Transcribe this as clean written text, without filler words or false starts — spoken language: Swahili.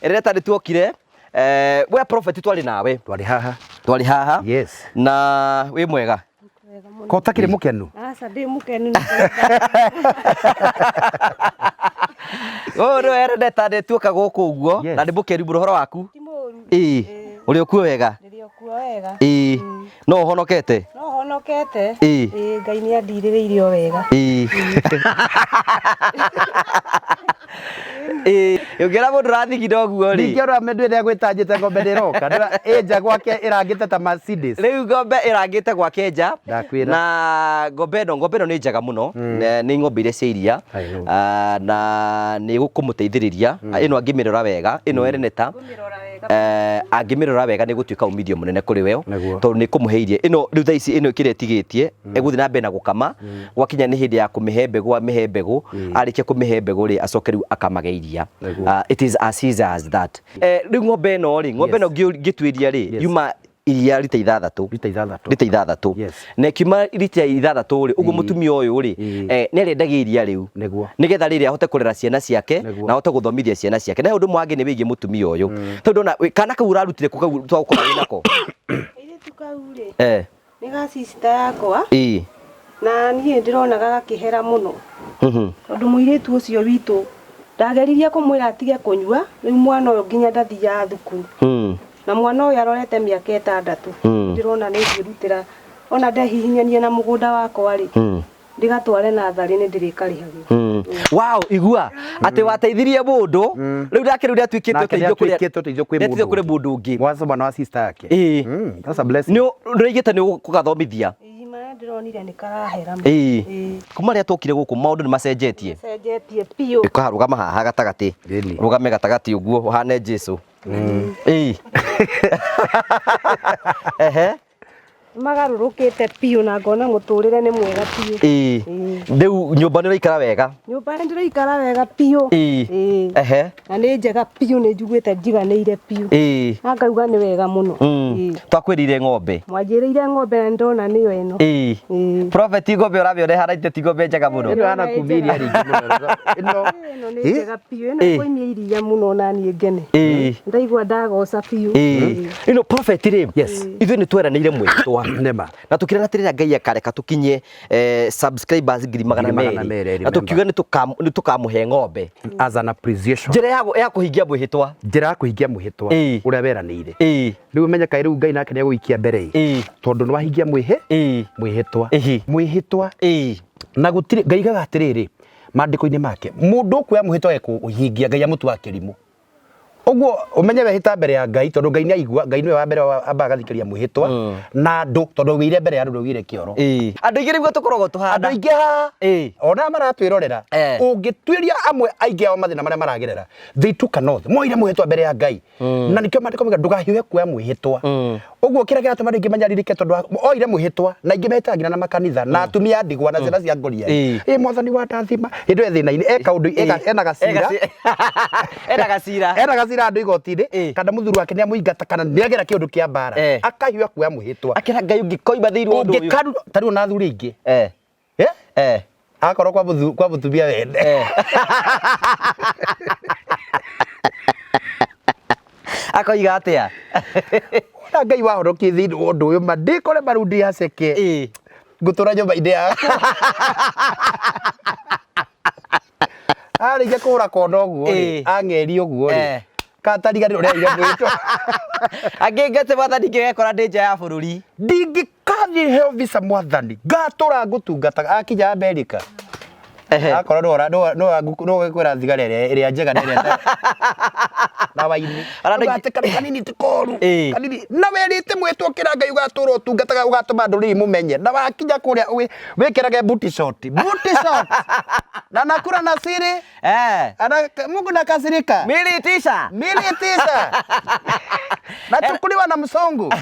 Ereta nituokire we prophet twali nawe. Twali haha. Yes. Na we mwega. Ko utakire mukenu. Asa ndi mukenu. Oro ereta nituoka guku uguo na ndi mukeru horo waku. Uri okuo wega. Ndi okuo wega. No honokete. No honokete. Ngai ni andiririirio wega. Yongera mundu rathigire oguo ri. Ndingĩora mendu ĩrĩa gwĩtanjĩte ngombe ndĩroka. Ĩnja gwake ĩrangĩte ta Mercedes. Rĩu ngombe ĩrangĩte gwake nja. Na ngombe ĩno nĩ njega mũno. Nĩ ngombe iria cia iria. Na nĩ gũkũmũteithĩrĩria. Ĩno angĩmĩrora wega, ĩno Ereneta. Angĩmĩrora wega nĩ gũtuĩka umithio mũnene kũrĩ we. Tondũ nĩ kũmũhe iria. Ĩno rĩu thaa ici ĩno kĩrĩa ĩtigĩtie, egũthiĩ na mbere na gũkama. Gwakinya nĩ hĩndĩ ya kũmĩhe mbegũ, amĩhe mbegũ. Arĩkia kũmĩhe mbegũ rĩ acoke rĩu akamage iria. It is as easy as that. Rĩu ngombe ĩno ngĩtuĩria rĩ yuma iria rita ithathatũ. Na kiuma rita ithathatũ rĩ ũguo mũtumia ũyũ rĩ nĩ arendagia iria rĩu nĩgetha rĩrĩ ahote kũrera ciana ciake na ahote gũthomithia ciana ciake. Na ũndũ mwangĩ nĩ wĩgie mũtumia ũyũ. Tondũ na kana kau ũrarutire twagũkorwo wĩnako. Iritu kau rĩ nĩ ga sister yakwa. Na niĩ ndĩronaga gakĩhera mũno. Tondũ mũirĩtu ũcio witũ ndageririe kũmwĩra atige kũnyua, rĩu mwana ũyũ nginya ndathiaga thukuru. Na mwana ũyũ arorete mĩaka 6. Ndĩrona nĩ ngĩrutĩra ona ndehihinyania na mũgũnda wakwa rĩ ndigatware natharĩ nĩ ndĩrĩkarĩhagia. Wow, igua atĩ wateithirie mũndũ rĩu nake rĩu ũteithio kũrĩ mũndũ ũngĩ. Mwaca mwana wa sister yake. That's a blessing. Nĩ ũraigĩte nĩ ũgathomithia. Ndĩronire nĩ karahera. Kuma rĩrĩa tũkire gũkũ maũndũ nĩ macenjetie. Macenjetie piũ. Rũgama haha gatagatĩ. Rũgame gatagatĩ ũguo ũhane Jesũ. Magarũrũkĩte piũ na ngona mũtũrĩre nĩ mwega piũ. Rĩu nyũmba nĩ ũraikara wega. Nyũmba nĩ ndĩraikara wega piũ. Na nĩ njega piũ, nĩ njiguĩte njiganĩire piũ. Na ngauga nĩ wega mũno. Twakwĩrire ng'ombe. Mwanjĩrĩire ng'ombe na ndona nĩyo ĩno. Prophet ng'ombe ũramĩona ĩhanaine ti ng'ombe njega mũno. Ĩno hana kumiria rĩngĩ mũno. Ĩno nĩ njega piũ. Ĩno ĩkoimia iria mũno na niĩ ngene. Ndaigua ndagoca piũ. Ĩno Prophet rĩ ithuĩ nĩ tweranĩire mwĩtwa. Na tukirana tirira Ngai akareka tukinye subscribers 200,000 na tukiuga nĩ tukamũhe ng'ombe as an appreciation. Njĩra ya kũhingia mwĩhĩtwa. Njĩra ya kũhingia mwĩhĩtwa ũrĩa weranĩire. Rĩu ũmenyeka rĩu Ngai nake nĩ egũikia mbere tondũ nĩ wahingia mwĩhĩtwa. Na gũtirĩ Ngaigaga atĩrĩrĩ maandĩko-inĩ make mũndũ ũkuoya mwĩhĩtwa ekũhingia Ngai amũtua kĩrimũ. Ũguo ũmenye wehĩta mbere ya Ngai tondũ Ngai nĩ aigua. Ngai nĩwe wa mbere ambaga gathikĩria mwĩhĩtwa na andũ tondũ wĩire mbere ya andũ wĩire kĩoro. Andũ aingĩ nĩguo tũkoragwo tũhanda. Andũ aingĩ haha ona maratwĩrorera ũngĩtuĩria amwe aingĩ ao mathĩna marĩa maragerera they took an oath moire mwĩhĩtwa mbere ya Ngai. Na nĩkĩo maandĩko mauga ndũgahiũhe kuoya mwĩhĩtwa. Ũguo kĩrĩa kĩratũma andũ aingĩ manyarirĩke tondũ oire mwĩhĩtwa na aingĩ mehĩtaga nginya na makanitha na atumia a ndigwa na ciana cia ngoriai. Mwathani wa ndathima hĩndĩ ĩyo thĩna-inĩ eka ũndũ ena gacira. Ena gacira andũ igoti-inĩ kana mũthuri wake nĩ amũingata kana nĩ agera kĩũndũ kĩa mbara akahiũha kuoya mwĩhĩtwa. Akĩra Ngai ũngĩkoima thĩinĩ wa ũndũ ũyũ. Tarĩu na athuri aingĩ akorwo kwa mũtumia wende akoiga atĩa? Ona Ngai wahonokie thĩinĩ wa ũndũ ũyũ mandĩkore marundi aceke ngũtũra nyũmba-inĩ yaku. Arĩkia kũhũra kona ũguo ang'eri ũguo katariganĩrwo ũrĩa aire mwĩhĩtwa. Angĩ ngate mwathani ngĩgekora ndĩ nja ya bũrũri. Ndingĩkathiĩ heo visa mwathani ngatũra ngũtungataga akinya Amerika. Akorwo no gwĩkwĩra thigara ĩrĩa njega na ĩrĩa na waini. Ũgate kanini ti koru kanini na werĩte mwĩhĩtwa ũkĩra Ngai ũgatũra ũtungataga ũgatũma ndũrĩrĩ mũmenye na wakinya kũrĩa wĩkĩrage booty short na nakura na siri ana Mungu nakasirika mili tisa na chukuliwa na msongo.